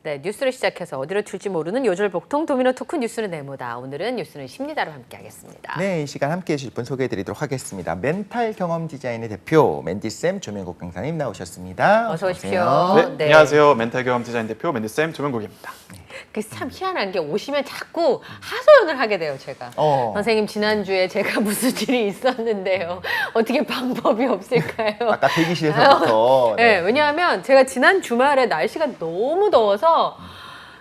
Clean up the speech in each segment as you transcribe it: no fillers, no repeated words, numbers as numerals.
네, 뉴스를 시작해서 어디로 튈지 모르는 요절 복통 도미노 토크 뉴스는 네모다. 오늘은 뉴스는 십니다로 함께하겠습니다. 네, 이 시간 함께해 주실 분 소개해드리도록 하겠습니다. 멘탈 경험 디자인의 대표 맨디쌤 조명국 강사님 나오셨습니다. 어서 오십시오. 오세요. 네. 안녕하세요. 멘탈 경험 디자인 대표 맨디쌤 조명국입니다. 그래서 참 희한한 게 오시면 자꾸 하소연을 하게 돼요, 제가. 선생님, 지난주에 제가 무슨 일이 있었는데요. 어떻게 방법이 없을까요? 아까 대기실에서부터. 네, 왜냐하면 제가 지난 주말에 날씨가 너무 더워서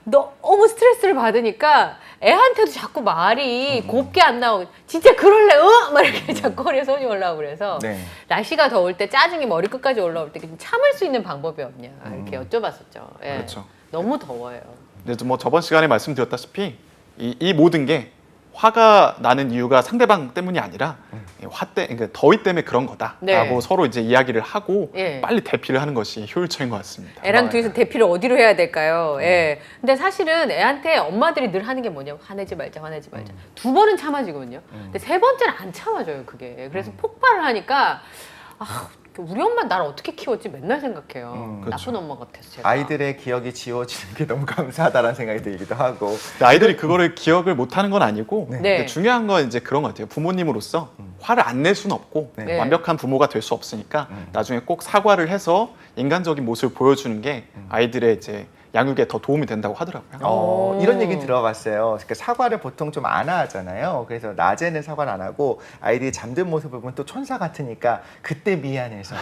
너무 스트레스를 받으니까 애한테도 자꾸 말이 곱게 안 나오고 진짜 그럴래? 막 이렇게 자꾸 허리에 손이 올라오고 그래서 네. 날씨가 더울 때 짜증이 머리끝까지 올라올 때 참을 수 있는 방법이 없냐 이렇게 여쭤봤었죠. 예. 그렇죠. 너무 더워요. 근데 뭐 저번 시간에 말씀드렸다시피 이 모든 게 화가 나는 이유가 상대방 때문이 아니라 그러니까 더위 때문에 그런 거다라고 네. 서로 이제 이야기를 하고 예. 빨리 대피를 하는 것이 효율적인 것 같습니다. 애랑 둘이서 대피를 어디로 해야 될까요? 예. 근데 사실은 애한테 엄마들이 늘 하는 게 뭐냐면 화내지 말자, 화내지 말자. 두 번은 참아지거든요. 근데 세 번째는 안 참아져요, 그게. 그래서 폭발을 하니까 우리 엄마 나를 어떻게 키웠지 맨날 생각해요. 그렇죠. 나쁜 엄마 같아서 제가. 아이들의 기억이 지워지는 게 너무 감사하다는 생각이 들기도 하고. 근데 아이들이 그거를 기억을 못하는 건 아니고 네. 근데 중요한 건 이제 그런 것 같아요. 부모님으로서 화를 안 낼 수는 없고 네. 완벽한 부모가 될 수 없으니까 나중에 꼭 사과를 해서 인간적인 모습을 보여주는 게 아이들의 이제 양육에 더 도움이 된다고 하더라고요. 이런 얘기 들어봤어요. 그러니까 사과를 보통 좀 안 하잖아요. 그래서 낮에는 사과를 안 하고 아이들이 잠든 모습을 보면 또 천사 같으니까 그때 미안해서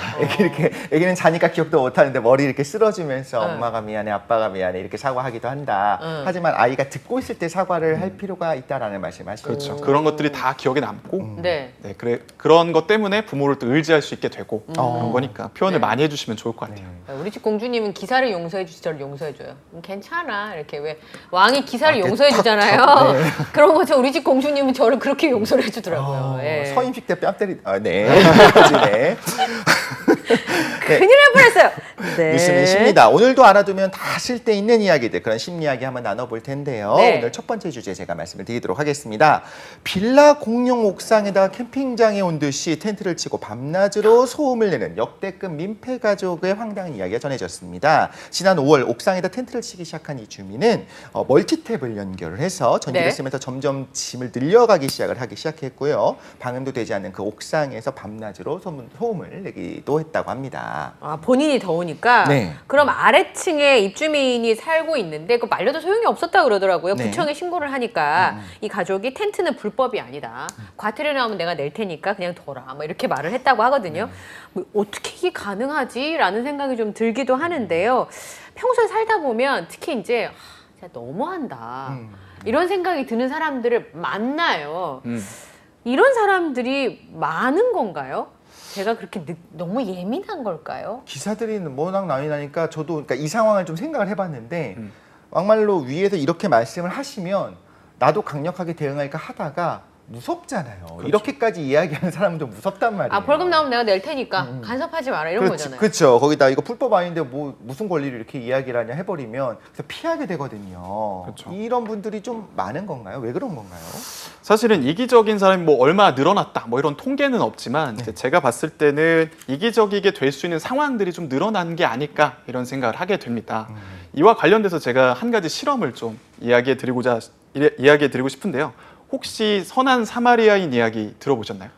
애기는 자니까 기억도 못 하는데 머리 이렇게 쓸어주면서 엄마가 미안해, 아빠가 미안해 이렇게 사과하기도 한다. 하지만 아이가 듣고 있을 때 사과를 할 필요가 있다라는 말씀하시죠. 그렇죠. 그런 것들이 다 기억에 남고 네. 네, 그런 것 때문에 부모를 또 의지할 수 있게 되고 그런 거니까 표현을 네. 많이 해주시면 좋을 것 같아요. 우리 집 공주님은 기사를 용서해 주지 저를 용서해 줘요. 괜찮아 이렇게 왜 왕이 기사를 용서해 주잖아요. 그런 것처럼 우리 집 공주님은 저를 그렇게 용서를 해주더라고요. 예. 서임식 때 뺨 때리. 네. 네. 큰일 날 뻔했어요. 네. 뉴스는 십니다. 오늘도 알아두면 다 쓸 데 있는 이야기들, 그런 심리이야기 한번 나눠볼 텐데요. 네. 오늘 첫 번째 주제 제가 말씀을 드리도록 하겠습니다. 빌라 공용 옥상에다가 캠핑장에 온 듯이 텐트를 치고 밤낮으로 소음을 내는 역대급 민폐 가족의 황당한 이야기가 전해졌습니다. 지난 5월 옥상에다 텐트를 치기 시작한 이 주민은 멀티탭을 연결을 해서 전기를 네. 쓰면서 점점 짐을 늘려가기 하기 시작했고요. 방음도 되지 않는 그 옥상에서 밤낮으로 소음을 내기도 했다고 합니다. 본인이 더우니까 네. 그럼 아래층에 입주민이 살고 있는데 그 말려도 소용이 없었다 그러더라고요. 네. 구청에 신고를 하니까 이 가족이 텐트는 불법이 아니다. 과태료 나오면 내가 낼 테니까 그냥 둬라. 뭐 이렇게 말을 했다고 하거든요. 뭐 어떻게 이게 가능하지? 라는 생각이 좀 들기도 하는데요. 평소에 살다 보면 특히 이제 진짜 너무한다. 이런 생각이 드는 사람들을 만나요. 이런 사람들이 많은 건가요? 제가 그렇게 너무 예민한 걸까요? 기사들이 워낙 많이 나니까 저도 그러니까 이 상황을 좀 생각을 해봤는데 막말로 위에서 이렇게 말씀을 하시면 나도 강력하게 대응할까 하다가 무섭잖아요. 그렇죠. 이렇게까지 이야기하는 사람은 좀 무섭단 말이에요. 벌금 나오면 내가 낼 테니까 간섭하지 마라 이런 거잖아요. 그렇죠. 거기다 이거 불법 아닌데 뭐 무슨 권리를 이렇게 이야기를 하냐 해버리면 그래서 피하게 되거든요. 그렇죠. 이런 분들이 좀 많은 건가요? 왜 그런 건가요? 사실은 이기적인 사람이 뭐 얼마나 늘어났다 뭐 이런 통계는 없지만 이제 제가 봤을 때는 이기적이게 될 수 있는 상황들이 좀 늘어난 게 아닐까 이런 생각을 하게 됩니다. 이와 관련돼서 제가 한 가지 실험을 좀 이야기해 드리고 싶은데요. 혹시 선한 사마리아인 이야기 들어보셨나요?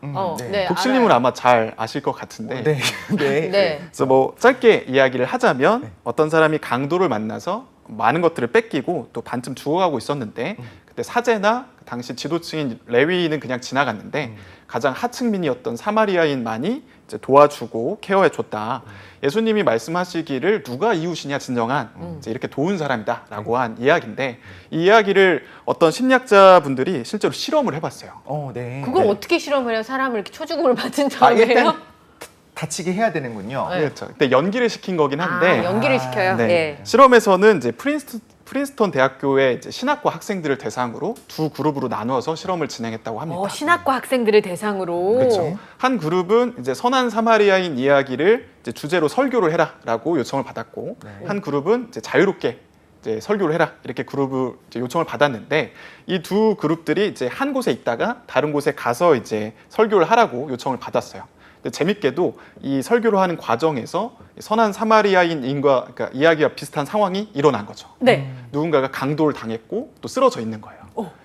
네, 독실님은 알아요. 아마 잘 아실 것 같은데 네. 네. 네. 그래서 뭐 짧게 이야기를 하자면 어떤 사람이 강도를 만나서 많은 것들을 뺏기고 또 반쯤 죽어가고 있었는데 그때 사제나 그 당시 지도층인 레위인은 그냥 지나갔는데 가장 하층민이었던 사마리아인만이 이제 도와주고 케어해줬다. 예수님이 말씀하시기를 누가 이웃이냐 진정한 이제 이렇게 도운 사람이다라고 한 이야기인데 이 이야기를 어떤 심리학자분들이 실제로 실험을 해봤어요. 네. 그걸 네. 어떻게 실험을 해요? 사람을 이렇게 초죽음을 맞은 다음에요? 일단 다치게 해야 되는군요. 네. 그렇죠. 근데 연기를 시킨 거긴 한데 연기를 시켜요? 네. 예. 실험에서는 이제 프린스턴 대학교의 이제 신학과 학생들을 대상으로 두 그룹으로 나누어서 실험을 진행했다고 합니다. 신학과 학생들을 대상으로. 그렇죠. 한 그룹은 이제 선한 사마리아인 이야기를 이제 주제로 설교를 해라라고 요청을 받았고, 한 그룹은 이제 자유롭게 이제 설교를 해라 이렇게 그룹을 이제 요청을 받았는데 이 두 그룹들이 이제 한 곳에 있다가 다른 곳에 가서 이제 설교를 하라고 요청을 받았어요. 근데 재밌게도 이 설교를 하는 과정에서 선한 사마리아인과 그러니까 이야기와 비슷한 상황이 일어난 거죠. 네. 누군가가 강도를 당했고 또 쓰러져 있는 거예요.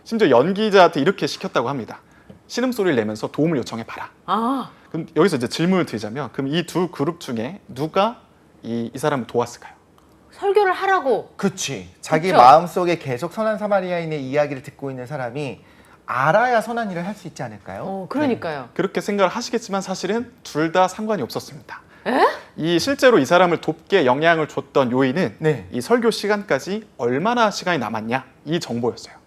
심지어 연기자한테 이렇게 시켰다고 합니다. 신음소리를 내면서 도움을 요청해 봐라. 아, 그럼 여기서 이제 질문을 드리자면 그럼 이 두 그룹 중에 누가 이 사람을 도왔을까요? 설교를 하라고. 그치. 자기 그쵸? 마음속에 계속 선한 사마리아인의 이야기를 듣고 있는 사람이 알아야 선한 일을 할 수 있지 않을까요? 그러니까요. 그렇게 생각을 하시겠지만 사실은 둘 다 상관이 없었습니다. 이 실제로 이 사람을 돕게 영향을 줬던 요인은 네. 이 설교 시간까지 얼마나 시간이 남았냐 이 정보였어요.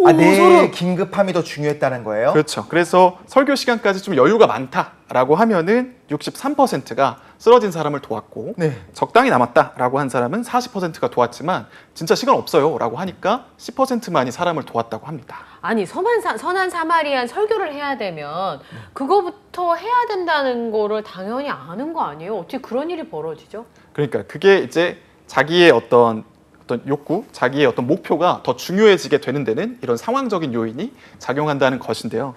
아, 내 소름. 긴급함이 더 중요했다는 거예요? 그렇죠. 그래서 설교 시간까지 좀 여유가 많다라고 하면은 63%가 쓰러진 사람을 도왔고 네. 적당히 남았다라고 한 사람은 40%가 도왔지만 진짜 시간 없어요라고 하니까 10%만이 사람을 도왔다고 합니다. 아니 선한 사마리안 설교를 해야 되면 그거부터 해야 된다는 거를 당연히 아는 거 아니에요? 어떻게 그런 일이 벌어지죠? 그러니까 그게 이제 자기의 어떤 욕구, 자기의 어떤 목표가 더 중요해지게 되는 데는 이런 상황적인 요인이 작용한다는 것인데요.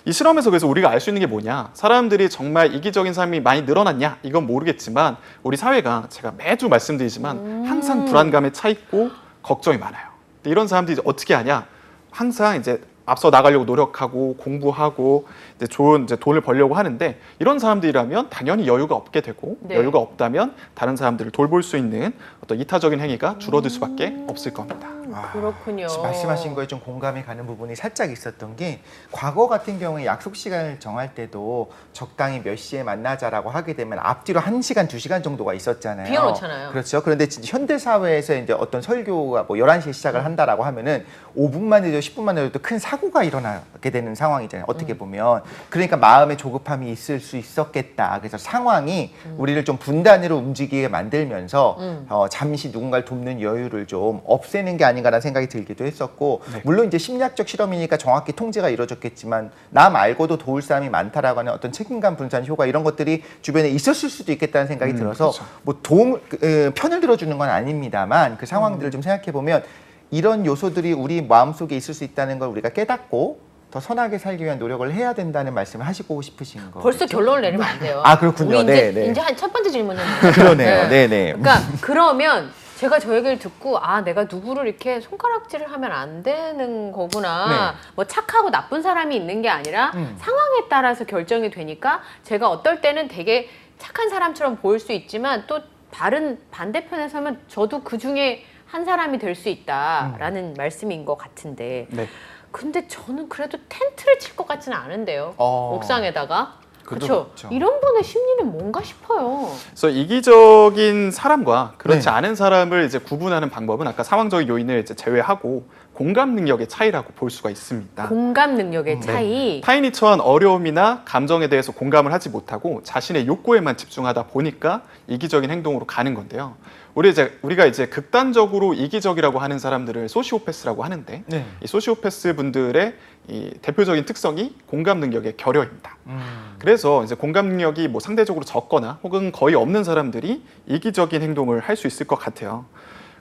이 실험에서 그래서 우리가 알 수 있는 게 뭐냐? 사람들이 정말 이기적인 삶이 많이 늘어났냐? 이건 모르겠지만 우리 사회가 제가 매주 말씀드리지만 항상 불안감에 차 있고 걱정이 많아요. 근데 이런 사람들이 이제 어떻게 하냐? 항상 이제 앞서 나가려고 노력하고 공부하고 이제 좋은 이제 돈을 벌려고 하는데 이런 사람들이라면 당연히 여유가 없게 되고 네. 여유가 없다면 다른 사람들을 돌볼 수 있는 어떤 이타적인 행위가 줄어들 수밖에 없을 겁니다. 그렇군요. 지금 말씀하신 거에 좀 공감이 가는 부분이 살짝 있었던 게 과거 같은 경우에 약속 시간을 정할 때도 적당히 몇 시에 만나자라고 하게 되면 앞뒤로 1시간, 2시간 정도가 있었잖아요. 비워놓잖아요. 그렇죠. 그런데 진짜 현대 사회에서 이제 어떤 설교가 뭐 11시에 시작을 한다라고 하면은 5분만 늦어도 10분만 늦어도 큰 사고가 일어나게 되는 상황이잖아요. 어떻게 보면. 그러니까 마음의 조급함이 있을 수 있었겠다. 그래서 상황이 우리를 좀 분단으로 움직이게 만들면서 잠시 누군가를 돕는 여유를 좀 없애는 게 아닌가라는 생각이 들기도 했었고 물론 이제 심리학적 실험이니까 정확히 통제가 이루어졌겠지만 나 말고도 도울 사람이 많다라고 하는 어떤 책임감 분산 효과 이런 것들이 주변에 있었을 수도 있겠다는 생각이 들어서 그렇죠. 뭐 편을 들어주는 건 아닙니다만 그 상황들을 좀 생각해 보면 이런 요소들이 우리 마음속에 있을 수 있다는 걸 우리가 깨닫고 더 선하게 살기 위한 노력을 해야 된다는 말씀을 하시고 싶으신 거. 벌써 결론을 내리면 안 돼요. 아, 그렇군요. 우리 이제, 네. 이제 한 첫 번째 질문은 그러네요. 네네. 그러니까 그러면 제가 저 얘기를 듣고 내가 누구를 이렇게 손가락질을 하면 안 되는 거구나. 뭐 착하고 나쁜 사람이 있는 게 아니라 상황에 따라서 결정이 되니까 제가 어떨 때는 되게 착한 사람처럼 보일 수 있지만 또 다른 반대편에 서면 저도 그 중에 한 사람이 될 수 있다라는 말씀인 것 같은데 네. 근데 저는 그래도 텐트를 칠 것 같지는 않은데요. 어. 옥상에다가. 그것도 그렇죠. 그렇죠. 이런 분의 심리는 뭔가 싶어요. 그래서 이기적인 사람과 그렇지 네. 않은 사람을 이제 구분하는 방법은 아까 상황적인 요인을 이제 제외하고 공감 능력의 차이라고 볼 수가 있습니다. 공감 능력의 차이. 타인이 처한 어려움이나 감정에 대해서 공감을 하지 못하고 자신의 욕구에만 집중하다 보니까 이기적인 행동으로 가는 건데요. 우리가 이제 극단적으로 이기적이라고 하는 사람들을 소시오패스라고 하는데 네. 이 소시오패스 분들의 이 대표적인 특성이 공감 능력의 결여입니다. 그래서 이제 공감 능력이 뭐 상대적으로 적거나 혹은 거의 없는 사람들이 이기적인 행동을 할 수 있을 것 같아요.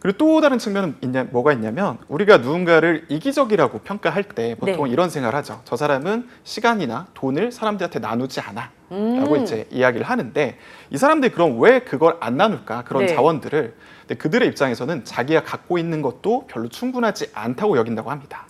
그리고 또 다른 측면은 뭐가 있냐면 우리가 누군가를 이기적이라고 평가할 때 보통 네. 이런 생각을 하죠. 저 사람은 시간이나 돈을 사람들한테 나누지 않아 라고 이제 이야기를 하는데 이 사람들이 그럼 왜 그걸 안 나눌까? 그런 네. 자원들을. 근데 그들의 입장에서는 자기가 갖고 있는 것도 별로 충분하지 않다고 여긴다고 합니다.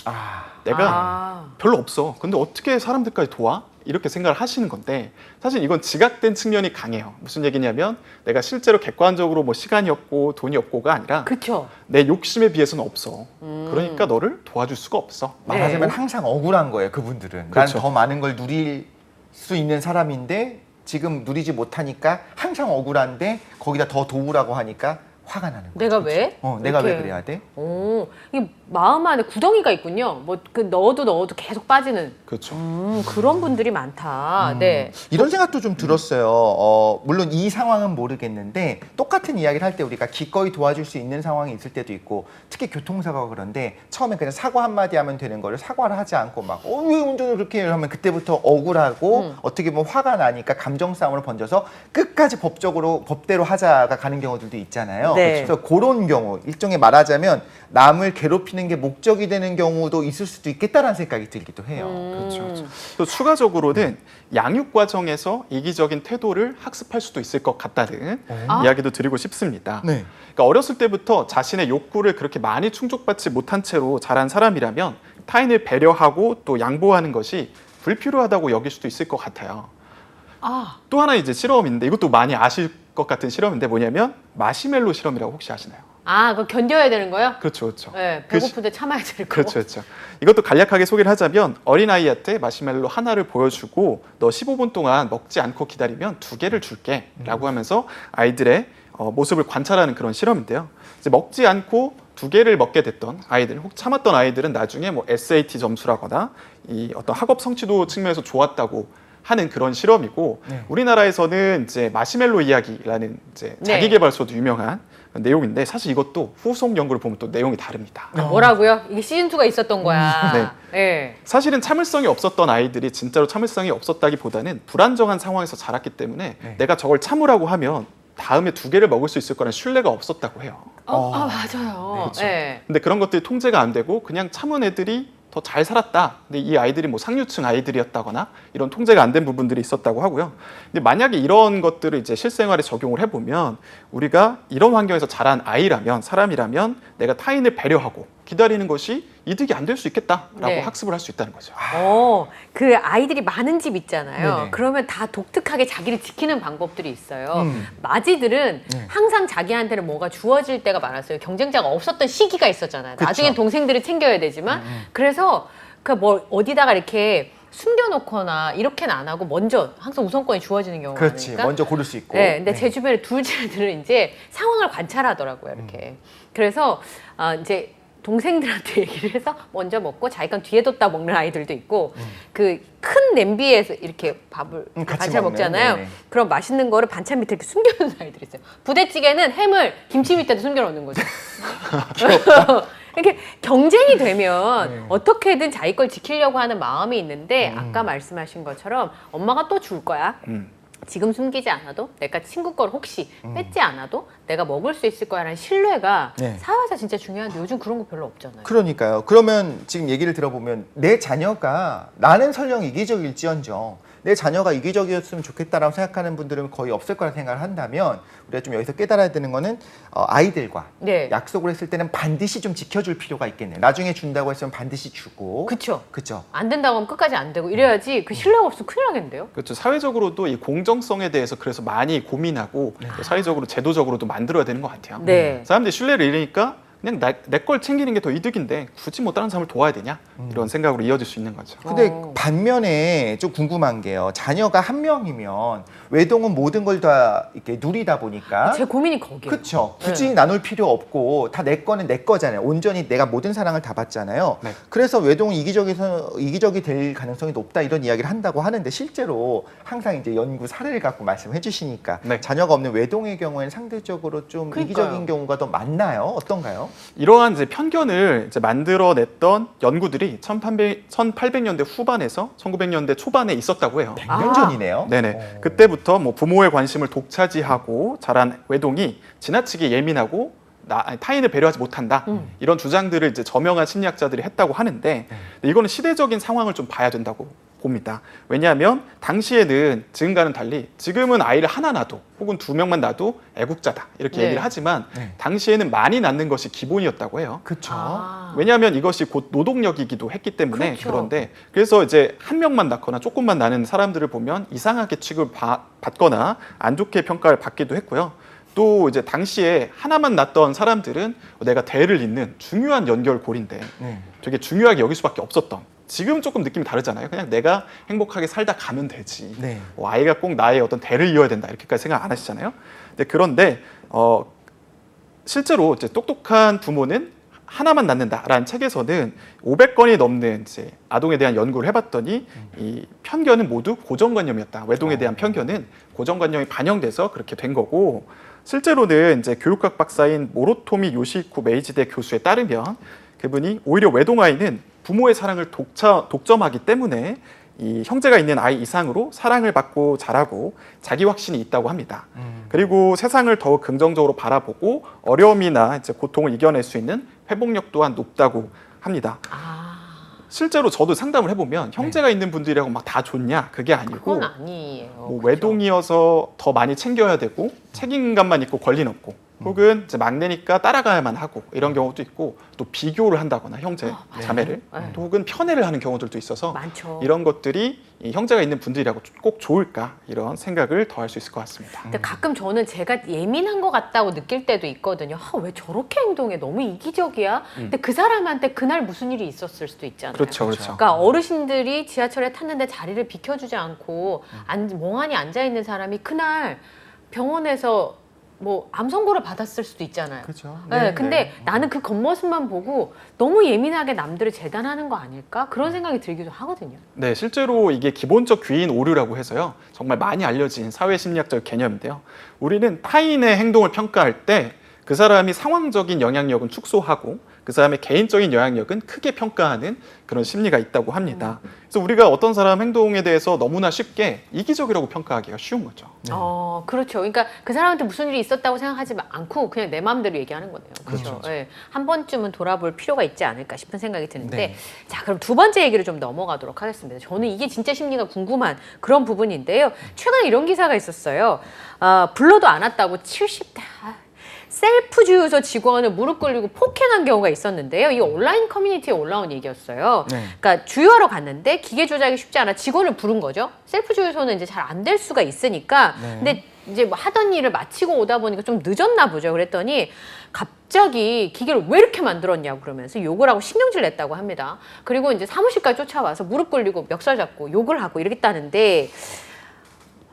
내가 별로 없어. 근데 어떻게 사람들까지 도와? 이렇게 생각을 하시는 건데 사실 이건 지각된 측면이 강해요. 무슨 얘기냐면 내가 실제로 객관적으로 뭐 시간이 없고 돈이 없고가 아니라 그렇죠. 내 욕심에 비해서는 없어. 그러니까 너를 도와줄 수가 없어. 말하자면 항상 억울한 거예요. 그분들은. 그렇죠. 난 더 많은 걸 누릴 수 있는 사람인데 지금 누리지 못하니까 항상 억울한데 거기다 더 도우라고 하니까 화가 나는 거죠. 내가 왜? 내가 왜 이렇게. 그래야 돼? 이게 마음 안에 구덩이가 있군요. 뭐 그 넣어도 계속 빠지는 그렇죠. 그런 분들이 많다. 네. 이런 생각도 좀 들었어요. 물론 이 상황은 모르겠는데 똑같은 이야기를 할 때 우리가 기꺼이 도와줄 수 있는 상황이 있을 때도 있고 특히 교통사고가 그런데 처음에 그냥 사과 한마디 하면 되는 거를 사과를 하지 않고 막 왜 운전을 그렇게 해요? 하면 그때부터 억울하고 어떻게 보면 화가 나니까 감정 싸움으로 번져서 끝까지 법대로 하자가 가는 경우들도 있잖아요. 네. 그래서 그런 경우 일종의 말하자면 남을 괴롭히는 게 목적이 되는 경우도 있을 수도 있겠다라는 생각이 들기도 해요. 그렇죠. 또 추가적으로는 양육 과정에서 이기적인 태도를 학습할 수도 있을 것 같다는 이야기도 드리고 싶습니다. 네. 그러니까 어렸을 때부터 자신의 욕구를 그렇게 많이 충족받지 못한 채로 자란 사람이라면 타인을 배려하고 또 양보하는 것이 불필요하다고 여길 수도 있을 것 같아요. 또 하나 이제 실험인데 이것도 많이 아실 것 같은 실험인데 뭐냐면 마시멜로 실험이라고 혹시 아시나요? 그거 견뎌야 되는 거요? 그렇죠, 그렇죠. 네, 그 배고픈데 참아야 될 거. 그렇죠, 그렇죠. 이것도 간략하게 소개를 하자면 어린아이한테 마시멜로 하나를 보여주고 너 15분 동안 먹지 않고 기다리면 2개를 줄게 라고 하면서 아이들의 모습을 관찰하는 그런 실험인데요. 이제 먹지 않고 2개를 먹게 됐던 아이들, 혹 참았던 아이들은 나중에 뭐 SAT 점수라거나 이 어떤 학업 성취도 측면에서 좋았다고 하는 그런 실험이고 네. 우리나라에서는 이제 마시멜로 이야기라는 이제 네. 자기계발서도 유명한 내용인데 사실 이것도 후속 연구를 보면 또 내용이 다릅니다. 뭐라고요? 이게 시즌2가 있었던 거야. 네. 네. 사실은 참을성이 없었던 아이들이 진짜로 참을성이 없었다기보다는 불안정한 상황에서 자랐기 때문에 네. 내가 저걸 참으라고 하면 다음에 2개를 먹을 수 있을 거라는 신뢰가 없었다고 해요. 맞아요. 그렇죠. 네. 근데 그런 것들이 통제가 안 되고 그냥 참은 애들이 더 잘 살았다. 근데 이 아이들이 뭐 상류층 아이들이었다거나 이런 통제가 안 된 부분들이 있었다고 하고요. 근데 만약에 이런 것들을 이제 실생활에 적용을 해보면 우리가 이런 환경에서 자란 아이라면 사람이라면 내가 타인을 배려하고 기다리는 것이 이득이 안 될 수 있겠다라고 네. 학습을 할 수 있다는 거죠. 그 아이들이 많은 집 있잖아요. 네네. 그러면 다 독특하게 자기를 지키는 방법들이 있어요. 음. 마지들은 네. 항상 자기한테는 뭐가 주어질 때가 많았어요. 경쟁자가 없었던 시기가 있었잖아요. 그쵸. 나중엔 동생들을 챙겨야 되지만 그래서 그 뭐 어디다가 이렇게 숨겨놓거나 이렇게는 안 하고 먼저 항상 우선권이 주어지는 경우가 그렇지. 많으니까. 먼저 고를 수 있고. 네, 근데 제 주변에 둘째들은 이제 상황을 관찰하더라고요, 이렇게. 그래서 이제 동생들한테 얘기를 해서 먼저 먹고 자기 건 뒤에 뒀다 먹는 아이들도 있고 그 큰 냄비에서 이렇게 밥을 같이 반찬 먹는, 먹잖아요. 네네. 그럼 맛있는 거를 반찬 밑에 이렇게 숨겨놓는 아이들이 있어요. 부대찌개는 햄을 김치 밑에도 숨겨놓는 거죠. 이렇게 경쟁이 되면 네. 어떻게든 자기 걸 지키려고 하는 마음이 있는데 아까 말씀하신 것처럼 엄마가 또 줄 거야. 지금 숨기지 않아도 내가 친구 걸 혹시 뺏지 않아도 내가 먹을 수 있을 거야라는 신뢰가 네. 사회에서 진짜 중요한데 요즘 그런 거 별로 없잖아요. 그러니까요. 그러면 지금 얘기를 들어보면 내 자녀가 나는 설령 이기적일지언정 내 자녀가 이기적이었으면 좋겠다라고 생각하는 분들은 거의 없을 거라 생각을 한다면 우리가 좀 여기서 깨달아야 되는 거는 아이들과 네. 약속을 했을 때는 반드시 좀 지켜줄 필요가 있겠네요. 나중에 준다고 했으면 반드시 주고. 그쵸. 그쵸. 안 된다고 하면 끝까지 안 되고 이래야지 그 신뢰가 없으면 큰일 나겠는데요? 그렇죠. 사회적으로도 이 공정성에 대해서 그래서 많이 고민하고 또 사회적으로 제도적으로도 만들어야 되는 것 같아요. 네. 사람들이 신뢰를 잃으니까 그냥 내 걸 챙기는 게 더 이득인데 굳이 뭐 다른 사람을 도와야 되냐 이런 생각으로 이어질 수 있는 거죠. 근데 반면에 좀 궁금한 게요. 자녀가 한 명이면 외동은 모든 걸 다 이렇게 누리다 보니까 제 고민이 거기예요. 그렇죠. 굳이 네. 나눌 필요 없고 다 내 거는 내 거잖아요. 온전히 내가 모든 사랑을 다 받잖아요. 네. 그래서 외동은 이기적이 될 가능성이 높다 이런 이야기를 한다고 하는데 실제로 항상 이제 연구 사례를 갖고 말씀해 주시니까 네. 자녀가 없는 외동의 경우에는 상대적으로 좀 그러니까요. 이기적인 경우가 더 많나요? 어떤가요? 이러한 이제 편견을 이제 만들어냈던 연구들이 1800년대 후반에서 1900년대 초반에 있었다고 해요. 100년 전이네요. 네네. 그때부터 뭐 부모의 관심을 독차지하고 자란 외동이 지나치게 예민하고 타인을 배려하지 못한다 이런 주장들을 이제 저명한 심리학자들이 했다고 하는데 이거는 시대적인 상황을 좀 봐야 된다고 봅니다. 왜냐하면 당시에는 지금과는 달리 지금은 아이를 하나 낳아도 혹은 2명만 낳아도 애국자다 이렇게 네. 얘기를 하지만 네. 당시에는 많이 낳는 것이 기본이었다고 해요. 그렇죠. 왜냐하면 이것이 곧 노동력이기도 했기 때문에 그렇죠. 그런데 그래서 이제 한 명만 낳거나 조금만 낳는 사람들을 보면 이상하게 취급받거나 안 좋게 평가를 받기도 했고요. 또 이제 당시에 하나만 낳던 사람들은 내가 대를 잇는 중요한 연결고리인데 네. 되게 중요하게 여길 수밖에 없었던. 지금 조금 느낌이 다르잖아요. 그냥 내가 행복하게 살다 가면 되지. 네. 아이가 꼭 나의 어떤 대를 이어야 된다 이렇게까지 생각 안 하시잖아요. 그런데 실제로 이제 똑똑한 부모는 하나만 낳는다라는 책에서는 500건이 넘는 이제 아동에 대한 연구를 해봤더니 이 편견은 모두 고정관념이었다. 외동에 대한 편견은 고정관념이 반영돼서 그렇게 된 거고 실제로는 이제 교육학 박사인 모로토미 요시쿠 메이지대 교수에 따르면 그분이 오히려 외동 아이는 부모의 사랑을 독점하기 때문에 이 형제가 있는 아이 이상으로 사랑을 받고 자라고 자기 확신이 있다고 합니다. 그리고 세상을 더욱 긍정적으로 바라보고 어려움이나 이제 고통을 이겨낼 수 있는 회복력 또한 높다고 합니다. 실제로 저도 상담을 해보면 형제가 있는 분들이라고 막 다 좋냐 그게 아니고 그건 아니에요. 뭐 그렇죠? 외동이어서 더 많이 챙겨야 되고 책임감만 있고 권리는 없고 혹은 이제 막내니까 따라가야만 하고 이런 경우도 있고 또 비교를 한다거나 형제 자매를 네. 또 혹은 편애를 하는 경우들도 있어서 많죠. 이런 것들이 이 형제가 있는 분들이라고 꼭 좋을까 이런 생각을 더 할 수 있을 것 같습니다. 근데 가끔 저는 제가 예민한 것 같다고 느낄 때도 있거든요. 왜 저렇게 행동해? 너무 이기적이야? 근데 그 사람한테 그날 무슨 일이 있었을 수도 있잖아요. 그렇죠, 그렇죠. 그러니까 어르신들이 지하철에 탔는데 자리를 비켜주지 않고 멍하니 앉아있는 사람이 그날 병원에서 뭐 암 선고를 받았을 수도 있잖아요. 그렇죠. 네, 근데 나는 그 겉모습만 보고 너무 예민하게 남들을 재단하는 거 아닐까? 그런 생각이 들기도 하거든요. 네, 실제로 이게 기본적 귀인 오류라고 해서요. 정말 많이 알려진 사회심리학적 개념인데요. 우리는 타인의 행동을 평가할 때 그 사람이 상황적인 영향력은 축소하고 그 사람의 개인적인 영향력은 크게 평가하는 그런 심리가 있다고 합니다. 그래서 우리가 어떤 사람 행동에 대해서 너무나 쉽게 이기적이라고 평가하기가 쉬운 거죠. 그렇죠. 그러니까 그 사람한테 무슨 일이 있었다고 생각하지 않고 그냥 내 마음대로 얘기하는 거네요. 그렇죠. 네. 한 번쯤은 돌아볼 필요가 있지 않을까 싶은 생각이 드는데 네. 자, 그럼 두 번째 얘기를 좀 넘어가도록 하겠습니다. 저는 이게 진짜 심리가 궁금한 그런 부분인데요. 최근에 이런 기사가 있었어요. 불러도 안 왔다고 70대 셀프 주유소 직원을 무릎 꿇리고 폭행한 경우가 있었는데요. 이게 온라인 커뮤니티에 올라온 얘기였어요. 네. 그러니까 주유하러 갔는데 기계 조작이 쉽지 않아 직원을 부른 거죠. 셀프 주유소는 이제 잘 안 될 수가 있으니까. 네. 근데 이제 뭐 하던 일을 마치고 오다 보니까 좀 늦었나 보죠. 그랬더니 갑자기 기계를 왜 이렇게 만들었냐고 그러면서 욕을 하고 신경질 냈다고 합니다. 그리고 이제 사무실까지 쫓아와서 무릎 꿇리고 멱살 잡고 욕을 하고 이러겠다는데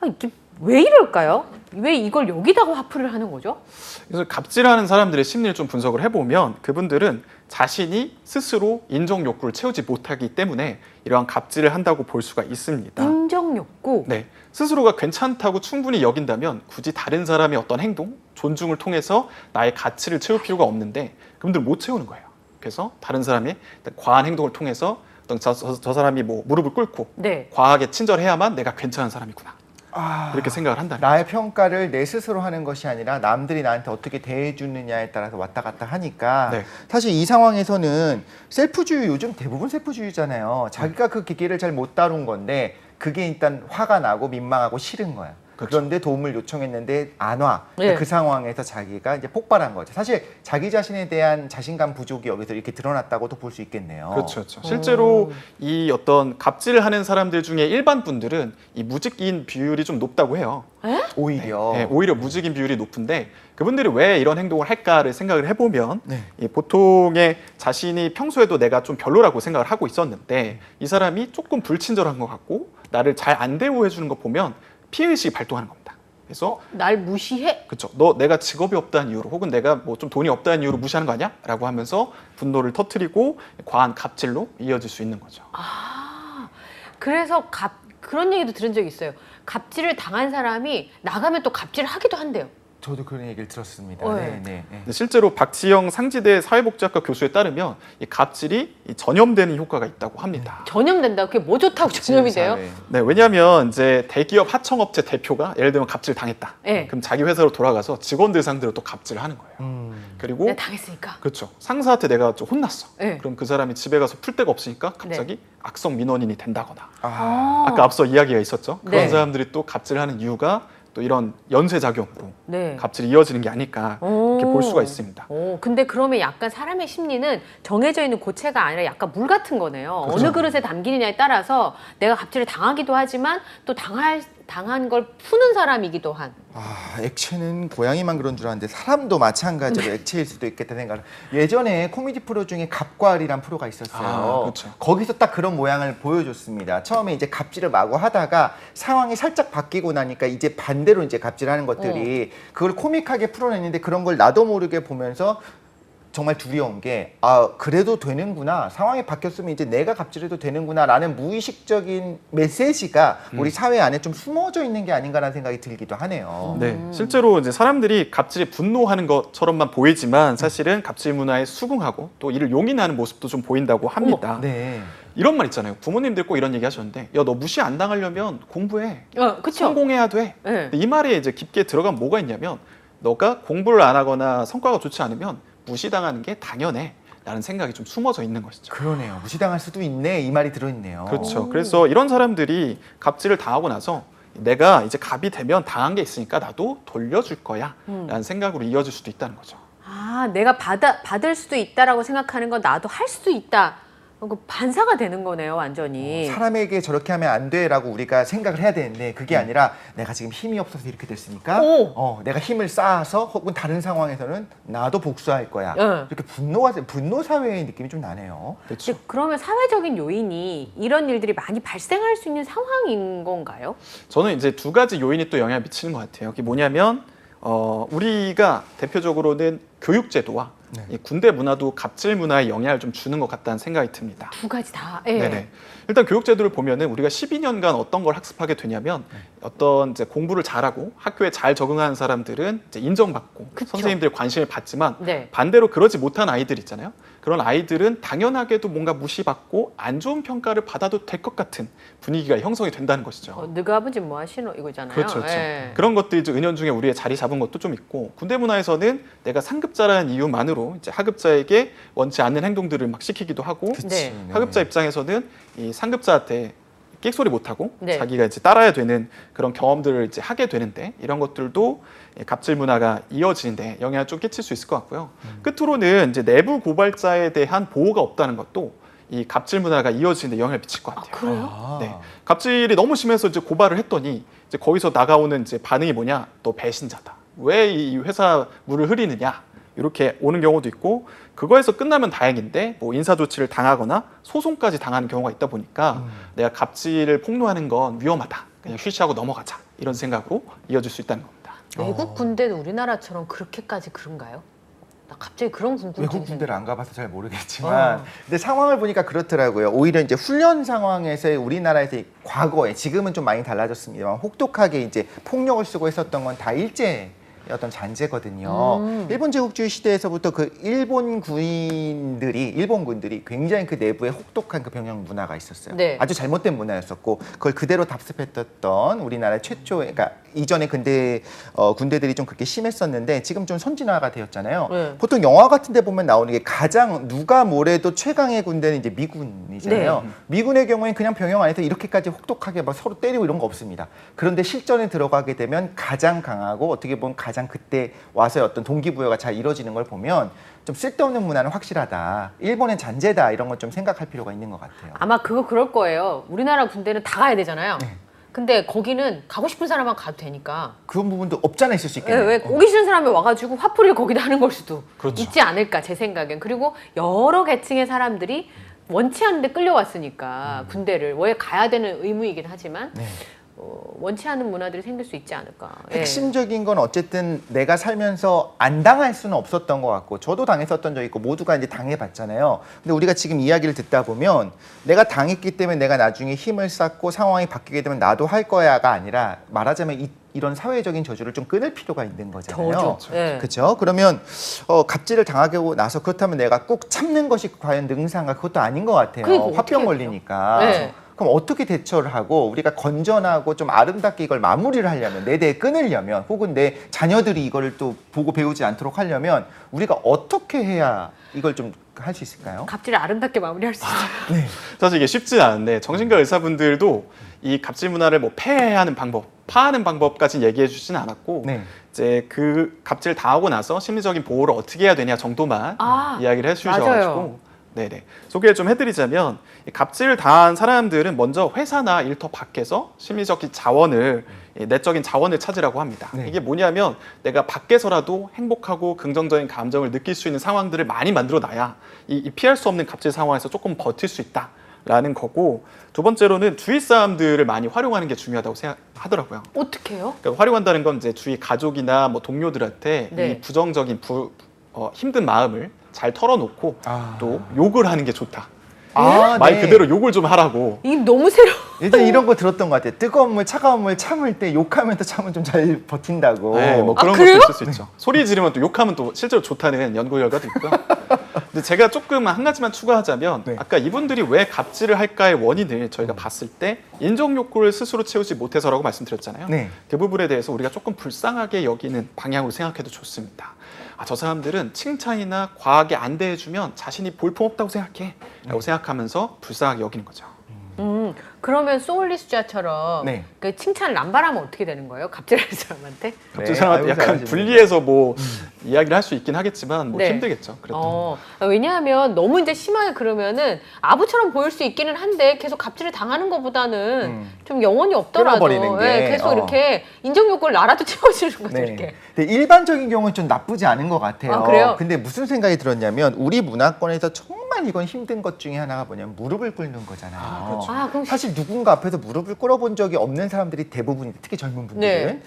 이게 왜 이럴까요? 왜 이걸 여기다가 화풀이를 하는 거죠? 그래서 갑질하는 사람들의 심리를 좀 분석을 해보면 그분들은 자신이 스스로 인정 욕구를 채우지 못하기 때문에 이러한 갑질을 한다고 볼 수가 있습니다. 인정 욕구. 네, 스스로가 괜찮다고 충분히 여긴다면 굳이 다른 사람의 어떤 행동, 존중을 통해서 나의 가치를 채울 필요가 없는데 그분들 못 채우는 거예요. 그래서 다른 사람의 과한 행동을 통해서 어떤 저 사람이 뭐 무릎을 꿇고 네. 과하게 친절해야만 내가 괜찮은 사람이구나. 이렇게 생각을 한다. 나의 평가를 내 스스로 하는 것이 아니라 남들이 나한테 어떻게 대해주느냐에 따라서 왔다 갔다 하니까 네. 사실 이 상황에서는 셀프주의 요즘 대부분 셀프주의잖아요. 자기가 그 기계를 잘 못 다룬 건데 그게 일단 화가 나고 민망하고 싫은 거야. 그렇죠. 그런데 도움을 요청했는데 안 와. 네. 그 상황에서 자기가 이제 폭발한 거죠. 사실 자기 자신에 대한 자신감 부족이 여기서 이렇게 드러났다고도 볼 수 있겠네요. 그렇죠, 그렇죠. 실제로 이 어떤 갑질을 하는 사람들 중에 일반 분들은 이 무직인 비율이 좀 높다고 해요. 오히려. 네, 오히려 무직인 비율이 높은데 그분들이 왜 이런 행동을 할까를 생각을 해보면 네. 이 보통의 자신이 평소에도 내가 좀 별로라고 생각을 하고 있었는데 이 사람이 조금 불친절한 것 같고 나를 잘 안 대우해 주는 거 보면 피해의식이 발동하는 겁니다. 그래서 날 무시해? 그렇죠. 너 내가 직업이 없다는 이유로 혹은 내가 뭐 좀 돈이 없다는 이유로 무시하는 거 아니야? 라고 하면서 분노를 터뜨리고 과한 갑질로 이어질 수 있는 거죠. 그래서 그런 얘기도 들은 적이 있어요. 갑질을 당한 사람이 나가면 또 갑질을 하기도 한대요. 저도 그런 얘기를 들었습니다. 네. 네, 네, 네. 근데 실제로 박지영 상지대 사회복지학과 교수에 따르면 이 갑질이 이 전염되는 효과가 있다고 합니다. 전염된다. 그게 뭐 좋다고 전염이 돼요? 사회. 네, 왜냐하면 이제 대기업 하청업체 대표가 예를 들면 갑질 당했다. 네. 그럼 자기 회사로 돌아가서 직원들 상대로 또 갑질을 하는 거예요. 그리고 내가 당했으니까. 그렇죠. 상사한테 내가 좀 혼났어. 네. 그럼 그 사람이 집에 가서 풀 데가 없으니까 갑자기 악성 민원인이 된다거나. 아까 앞서 이야기가 있었죠. 그런 네. 사람들이 또 갑질하는 이유가 또 이런 연쇄작용으로 네. 갑질이 이어지는 게 아닐까 이렇게 볼 수가 있습니다. 근데 그러면 약간 사람의 심리는 정해져 있는 고체가 아니라 약간 물 같은 거네요. 그렇죠. 어느 그릇에 담기느냐에 따라서 내가 갑질을 당하기도 하지만 또 당한 걸 푸는 사람이기도 한. 액체는 고양이만 그런 줄 알았는데 사람도 마찬가지로 액체일 수도 있겠다 생각을. 예전에 코미디 프로 중에 갑과을이란 프로가 있었어요. 그렇죠. 거기서 딱 그런 모양을 보여줬습니다. 처음에 이제 갑질을 마구 하다가 상황이 살짝 바뀌고 나니까 이제 반대로 이제 갑질하는 것들이 그걸 코믹하게 풀어냈는데 그런 걸 나도 모르게 보면서 정말 두려운 게 그래도 되는구나, 상황이 바뀌었으면 이제 내가 갑질해도 되는구나라는 무의식적인 메시지가 우리 사회 안에 좀 숨어져 있는 게 아닌가라는 생각이 들기도 하네요. 네, 실제로 이제 사람들이 갑질에 분노하는 것처럼만 보이지만 사실은 갑질 문화에 수긍하고 또 이를 용인하는 모습도 좀 보인다고 합니다. 네. 이런 말 있잖아요. 부모님들 꼭 이런 얘기 하셨는데, 야, 너 무시 안 당하려면 공부해. 그쵸. 성공해야 돼. 네. 근데 이 말에 이제 깊게 들어간 뭐가 있냐면, 너가 공부를 안 하거나 성과가 좋지 않으면 무시당하는 게 당연해. 라는 생각이 좀 숨어져 있는 것이죠. 그러네요. 무시당할 수도 있네, 이 말이 들어있네요. 그렇죠. 그래서 이런 사람들이 갑질을 당하고 나서 내가 이제 갑이 되면 당한 게 있으니까 나도 돌려줄 거야. 라는 생각으로 이어질 수도 있다는 거죠. 내가 받을 수도 있다라고 생각하는 건 나도 할 수도 있다. 그 반사가 되는 거네요, 완전히. 사람에게 저렇게 하면 안 돼라고 우리가 생각을 해야 되는데 그게 아니라 내가 지금 힘이 없어서 이렇게 됐으니까 내가 힘을 쌓아서 혹은 다른 상황에서는 나도 복수할 거야. 이렇게 분노 사회의 느낌이 좀 나네요. 그렇죠. 그러면 사회적인 요인이 이런 일들이 많이 발생할 수 있는 상황인 건가요? 저는 이제 두 가지 요인이 또 영향을 미치는 것 같아요. 그게 뭐냐면 우리가 대표적으로는 교육제도와 이 군대 문화도 갑질 문화에 영향을 좀 주는 것 같다는 생각이 듭니다. 두 가지 다. 네네. 일단 교육제도를 보면은 우리가 12년간 어떤 걸 학습하게 되냐면 어떤 이제 공부를 잘하고 학교에 잘 적응하는 사람들은 이제 인정받고 그쵸. 선생님들의 관심을 받지만 네. 반대로 그러지 못한 아이들 있잖아요. 그런 아이들은 당연하게도 뭔가 무시받고 안 좋은 평가를 받아도 될 것 같은 분위기가 형성이 된다는 것이죠. 너가 아버지 뭐 하시노 이거잖아요. 그렇죠, 그렇죠. 예. 그런 것들이 이제 은연중에 우리의 자리 잡은 것도 좀 있고, 군대 문화에서는 내가 상급자라는 이유만으로 이제 하급자에게 원치 않는 행동들을 막 시키기도 하고, 네. 하급자 입장에서는 이 상급자한테 끽소리 못하고 네. 자기가 이제 따라야 되는 그런 경험들을 이제 하게 되는데, 이런 것들도 갑질 문화가 이어지는데 영향을 좀 끼칠 수 있을 것 같고요. 끝으로는 이제 내부 고발자에 대한 보호가 없다는 것도 이 갑질 문화가 이어지는데 영향을 미칠 것 같아요. 그래요? 네. 갑질이 너무 심해서 이제 고발을 했더니 이제 거기서 나가오는 이제 반응이 뭐냐? 너 배신자다. 왜 이 회사 물을 흐리느냐? 이렇게 오는 경우도 있고, 그거에서 끝나면 다행인데 뭐 인사 조치를 당하거나 소송까지 당하는 경우가 있다 보니까 내가 갑질을 폭로하는 건 위험하다. 그냥 쉬쉬하고 넘어가자. 이런 생각으로 이어질 수 있다는 겁니다. 외국 군대도 우리나라처럼 그렇게까지 그런가요? 나 갑자기 그런 궁금증이 외국 군대를 생겨요. 안 가봐서 잘 모르겠지만 근데 상황을 보니까 그렇더라고요. 오히려 이제 훈련 상황에서 우리나라에서 과거에, 지금은 좀 많이 달라졌습니다만 혹독하게 이제 폭력을 쓰고 했었던 건 다 일제 어떤 잔재거든요. 일본 제국주의 시대에서부터 그 일본 군들이 굉장히 그 내부에 혹독한 그 병영 문화가 있었어요. 네. 아주 잘못된 문화였었고 그걸 그대로 답습했던 우리나라 최초의, 그러니까 이전에 군대들이 좀 그렇게 심했었는데 지금 좀 선진화가 되었잖아요. 네. 보통 영화 같은 데 보면 나오는 게 가장 누가 뭐래도 최강의 군대는 이제 미군이잖아요. 네. 미군의 경우에는 그냥 병영 안에서 이렇게까지 혹독하게 막 서로 때리고 이런 거 없습니다. 그런데 실전에 들어가게 되면 가장 강하고 어떻게 보면 가장 그때 와서의 어떤 동기부여가 잘 이루어지는 걸 보면 좀 쓸데없는 문화는 확실하다. 일본은 잔재다. 이런 건 좀 생각할 필요가 있는 것 같아요. 아마 그럴 거예요. 우리나라 군대는 다 가야 되잖아요. 네. 근데 거기는 가고 싶은 사람만 가도 되니까. 그런 부분도 없잖아 있을 수 있겠네요. 왜 오기 싫은 사람이 와가지고 화풀이를 거기다 하는 걸 수도 그렇죠. 있지 않을까, 제 생각엔. 그리고 여러 계층의 사람들이 원치 않는데 끌려왔으니까 군대를 왜 가야 되는 의무이긴 하지만 네. 원치 않는 문화들이 생길 수 있지 않을까. 예. 핵심적인 건 어쨌든 내가 살면서 안 당할 수는 없었던 것 같고 저도 당했었던 적 있고 모두가 이제 당해봤잖아요. 근데 우리가 지금 이야기를 듣다 보면 내가 당했기 때문에 내가 나중에 힘을 쌓고 상황이 바뀌게 되면 나도 할 거야가 아니라 말하자면 이런 사회적인 저주를 좀 끊을 필요가 있는 거잖아요. 저주. 예. 그렇죠? 그러면 갑질을 당하고 나서 그렇다면 내가 꼭 참는 것이 과연 능사인가? 그것도 아닌 것 같아요. 그러니까 어떻게 화병 해요? 걸리니까. 네. 그럼 어떻게 대처를 하고 우리가 건전하고 좀 아름답게 이걸 마무리를 하려면, 내 대에 끊으려면, 혹은 내 자녀들이 이걸 또 보고 배우지 않도록 하려면 우리가 어떻게 해야 이걸 좀 할 수 있을까요? 갑질을 아름답게 마무리할 수 있어요. 네. 사실 이게 쉽지 않은데 정신과 의사분들도 이 갑질 문화를 뭐 폐해하는 방법, 파하는 방법까지 얘기해 주지는 않았고 네. 이제 그 갑질 당하고 나서 심리적인 보호를 어떻게 해야 되냐 정도만 이야기를 해주셔가지고 맞아요. 네네 소개를 좀 해드리자면 이 갑질을 당한 사람들은 먼저 회사나 일터 밖에서 심리적인 자원을 내적인 자원을 찾으라고 합니다. 네. 이게 뭐냐면 내가 밖에서라도 행복하고 긍정적인 감정을 느낄 수 있는 상황들을 많이 만들어 놔야 이 피할 수 없는 갑질 상황에서 조금 버틸 수 있다. 라는 거고, 두 번째로는 주위 사람들을 많이 활용하는 게 중요하다고 생각하더라고요. 어떻게 해요? 그러니까 활용한다는 건 이제 주위 가족이나 뭐 동료들한테 네. 이 부정적인 힘든 마음을 잘 털어놓고 아. 또 욕을 하는 게 좋다. 아, 말 네. 그대로 욕을 좀 하라고. 이 너무 새로워. 예전에 이런 거 들었던 것 같아요. 뜨거운 물, 차가운 물 참을 때 욕하면서 참으면 좀 잘 버틴다고. 네, 뭐 아, 그런 그래요? 것도 있을 수 있죠. 소리 지르면 또 욕하면 또 실제로 좋다는 연구 결과도 있고요. 근데 제가 조금 한 가지만 추가하자면 네. 아까 이분들이 왜 갑질을 할까의 원인을 저희가 봤을 때 인정 욕구를 스스로 채우지 못해서라고 말씀드렸잖아요. 네. 그 부분에 대해서 우리가 조금 불쌍하게 여기는 방향으로 생각해도 좋습니다. 아, 저 사람들은 칭찬이나 과하게 안 대해주면 자신이 볼품없다고 생각해 라고 생각하면서 불쌍하게 여기는 거죠. 그러면 소울리스자처럼 네. 그 칭찬을 남발하면 어떻게 되는 거예요? 갑질하는 사람한테? 갑질 사람한테 아이고, 약간 잘하시네요. 분리해서 뭐 이야기를 할 수 있긴 하겠지만 뭐 네. 힘들겠죠. 그래도. 왜냐하면 너무 이제 심하게 그러면은 아부처럼 보일 수 있기는 한데 계속 갑질을 당하는 것보다는 좀 영혼이 없더라도 끊어버리는 게, 계속 이렇게 인정 욕구를 나라도 채워주는 거죠. 이렇게. 네. 근데 일반적인 경우는 좀 나쁘지 않은 것 같아요. 아, 그래요? 근데 무슨 생각이 들었냐면 우리 문화권에서 정말 이건 힘든 것 중에 하나가 뭐냐면 무릎을 꿇는 거잖아요. 아, 그럼 사실 누군가 앞에서 무릎을 꿇어본 적이 없는 사람들이 대부분인데 특히 젊은 분들은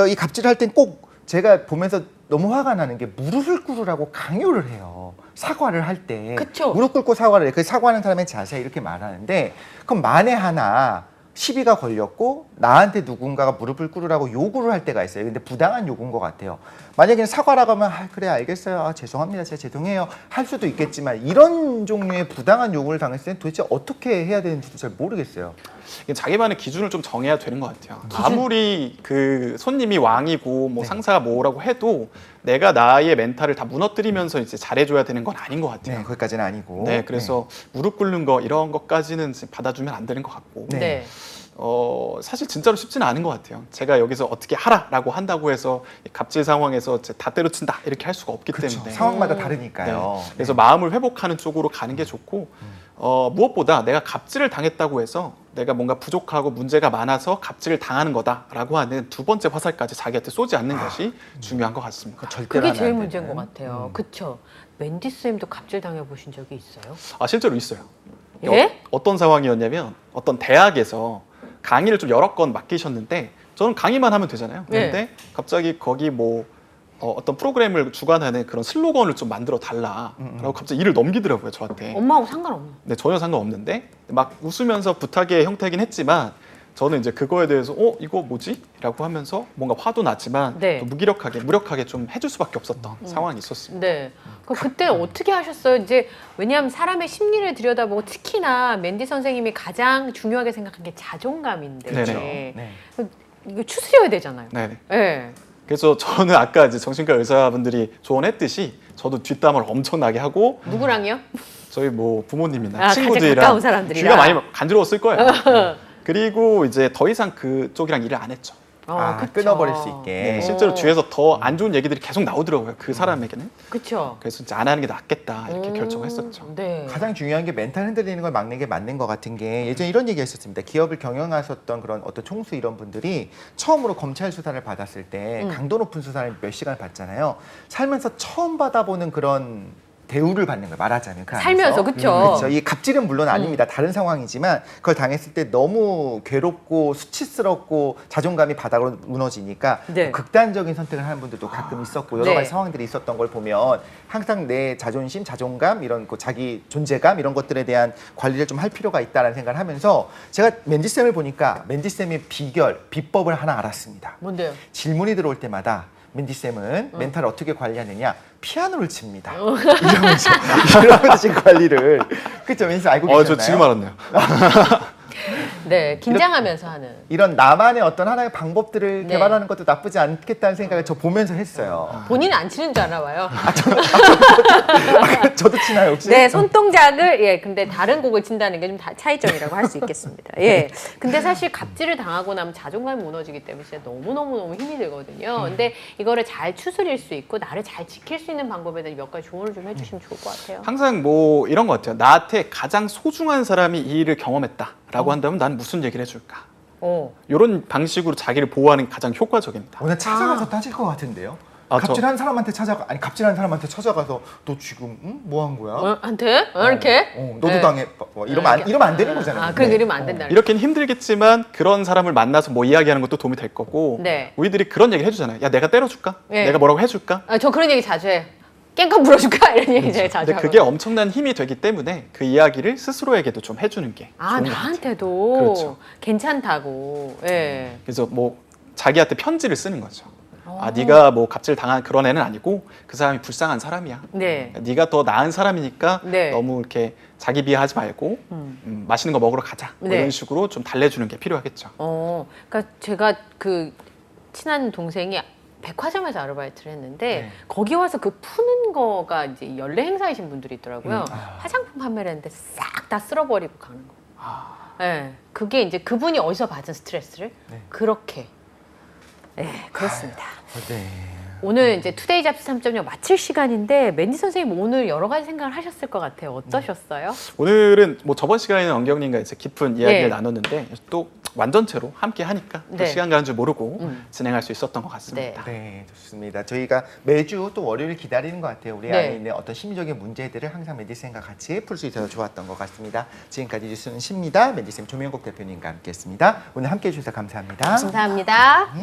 이 갑질할 땐 꼭 제가 보면서 너무 화가 나는 게 무릎을 꿇으라고 강요를 해요. 사과를 할 때 그쵸. 무릎 꿇고 사과를 해. 그 사과하는 사람의 자세 이렇게 말하는데 그럼 만에 하나 시비가 걸렸고 나한테 누군가가 무릎을 꿇으라고 요구를 할 때가 있어요. 근데 부당한 요구인 것 같아요. 만약에 사과라고 하면 그래 알겠어요. 죄송합니다. 제가 죄송해요. 할 수도 있겠지만 이런 종류의 부당한 요구를 당했을 때 도대체 어떻게 해야 되는지도 잘 모르겠어요. 이게 자기만의 기준을 좀 정해야 되는 것 같아요. 아무리 그 손님이 왕이고 뭐 네. 상사가 뭐라고 해도 내가 나의 멘탈을 다 무너뜨리면서 이제 잘해줘야 되는 건 아닌 것 같아요. 네, 거기까지는 아니고. 네, 그래서 무릎 꿇는 거 이런 것까지는 받아주면 안 되는 것 같고. 네. 네. 사실 진짜로 쉽지는 않은 것 같아요. 제가 여기서 어떻게 하라라고 한다고 해서 갑질 상황에서 다 때려친다 이렇게 할 수가 없기 그렇죠. 때문에. 상황마다 네. 다르니까요. 그래서 마음을 회복하는 쪽으로 가는 게 좋고 무엇보다 내가 갑질을 당했다고 해서 내가 뭔가 부족하고 문제가 많아서 갑질을 당하는 거다라고 하는 두 번째 화살까지 자기한테 쏘지 않는 것이 중요한 것 같습니다. 절대로 그게 하면 제일 안 문제인 되는. 것 같아요. 그쵸? 맨디 쌤도 갑질 당해 보신 적이 있어요? 아 실제로 있어요. 예? 어떤 상황이었냐면 어떤 대학에서 강의를 좀 여러 건 맡기셨는데 저는 강의만 하면 되잖아요. 네. 근데 갑자기 거기 뭐 어떤 프로그램을 주관하는 그런 슬로건을 좀 만들어 달라라고 갑자기 일을 넘기더라고요 저한테. 엄마하고 상관없는. 네, 전혀 상관없는데 막 웃으면서 부탁의 형태이긴 했지만 저는 이제 그거에 대해서 이거 뭐지? 라고 하면서 뭔가 화도 났지만 네. 또 무력하게 좀 해줄 수밖에 없었던 상황이 있었습니다. 네. 그때 어떻게 하셨어요? 이제 왜냐하면 사람의 심리를 들여다보고 특히나 맨디 선생님이 가장 중요하게 생각한 게 자존감인데 네네. 네. 이거 추스려야 되잖아요. 네네. 네. 그래서 저는 아까 이제 정신과 의사분들이 조언했듯이 저도 뒷담화를 엄청나게 하고 누구랑요? 저희 뭐 부모님이나 아, 가장 친구들이랑 가까운 사람들이랑. 귀가 많이 간지러웠을 거예요. 그리고 이제 더 이상 그쪽이랑 일을 안 했죠. 그쵸. 끊어버릴 수 있게. 네, 실제로 뒤에서 더 안 좋은 얘기들이 계속 나오더라고요. 그 사람에게는. 그쵸. 그래서 이제 안 하는 게 낫겠다 이렇게 결정을 했었죠. 네. 가장 중요한 게 멘탈 흔들리는 걸 막는 게 맞는 것 같은 게 예전에 이런 얘기 했었습니다. 기업을 경영하셨던 그런 어떤 총수 이런 분들이 처음으로 검찰 수사를 받았을 때 강도 높은 수사를 몇 시간 받잖아요. 살면서 처음 받아보는 그런 대우를 받는 거예요. 말하자면 그 안에서. 살면서, 그쵸. 그렇죠. 이 갑질은 물론 아닙니다. 다른 상황이지만 그걸 당했을 때 너무 괴롭고 수치스럽고 자존감이 바닥으로 무너지니까 네. 극단적인 선택을 하는 분들도 가끔 있었고 여러 네. 가지 상황들이 있었던 걸 보면 항상 내 자존심, 자존감 이런 그 자기 존재감 이런 것들에 대한 관리를 좀 할 필요가 있다는 생각을 하면서 제가 맨디 쌤을 보니까 맨디 쌤의 비법을 하나 알았습니다. 뭔데요? 질문이 들어올 때마다 맨디 쌤은 멘탈을 어떻게 관리하느냐 피아노를 칩니다. 이러면서 지금 관리를 그렇죠, 맨디 쌤 알고 계셨나요? 저 지금 알았네요. 네. 긴장하면서 하는. 이런 나만의 어떤 하나의 방법들을 네. 개발하는 것도 나쁘지 않겠다는 생각을 저 보면서 했어요. 본인은 안 치는 줄 알아 봐요. 저도 치나요 혹시? 네, 손동작을 근데 다른 곡을 친다는 게 좀 차이점이라고 할 수 있겠습니다. 예. 근데 사실 갑질을 당하고 나면 자존감이 무너지기 때문에 진짜 너무 힘이 들거든요. 근데 이거를 잘 추스릴 수 있고 나를 잘 지킬 수 있는 방법에 대해 몇 가지 조언을 좀 해주시면 좋을 것 같아요. 항상 뭐 이런 것 같아요. 나한테 가장 소중한 사람이 이 일을 경험했다라고 한다면 난 무슨 얘기를 해줄까? 이런 방식으로 자기를 보호하는 게 가장 효과적입니다. 오늘 찾아가서 따질 것 같은데요. 아, 갑질한 사람한테 갑질한 사람한테 찾아가서 너 지금 뭐 한 거야? 한테? 이렇게? 너도 당해. 이러면 안 되는 거잖아요. 그렇게 이러면 안 된다. 이렇게는 힘들겠지만 그런 사람을 만나서 뭐 이야기하는 것도 도움이 될 거고 네. 우리들이 그런 얘기를 해주잖아요. 야 내가 때려줄까? 네. 내가 뭐라고 해줄까? 저 그런 얘기 자주 해. 깽판 불어줄까 이런 얘기 제가 자주 근데 하거든요. 그게 엄청난 힘이 되기 때문에 그 이야기를 스스로에게도 좀 해주는 게 아, 좋은 것 같아요. 나한테도 그렇죠. 괜찮다고. 예. 그래서 뭐 자기한테 편지를 쓰는 거죠. 아, 어. 네가 뭐 갑질 당한 그런 애는 아니고 그 사람이 불쌍한 사람이야. 네. 네가 더 나은 사람이니까 네. 너무 이렇게 자기 비하하지 말고 맛있는 거 먹으러 가자. 뭐 네. 이런 식으로 좀 달래주는 게 필요하겠죠. 그러니까 제가 그 친한 동생이 백화점에서 아르바이트를 했는데 네. 거기 와서 그 푸는 거가 이제 연례 행사이신 분들이 있더라고요. 아. 화장품 판매를 했는데 싹 다 쓸어버리고 가는 거. 아, 네. 그게 이제 그분이 어디서 받은 스트레스를 네. 그렇게. 네, 그렇습니다. 네. 오늘 이제 투데이 잡지 3.0 마칠 시간인데 맨디 선생님 오늘 여러 가지 생각을 하셨을 것 같아요. 어떠셨어요? 오늘은 뭐 저번 시간에는 원경님과 이제 깊은 이야기를 네. 나눴는데 또 완전체로 함께 하니까 또 네. 시간 가는 줄 모르고 진행할 수 있었던 것 같습니다. 네, 좋습니다. 저희가 매주 또 월요일 기다리는 것 같아요. 우리 네. 안에 있는 어떤 심리적인 문제들을 항상 맨디쌤과 같이 풀 수 있어서 좋았던 것 같습니다. 지금까지 뉴스는 십니다. 맨디쌤 조명국 대표님과 함께했습니다. 오늘 함께해 주셔서 감사합니다. 감사합니다.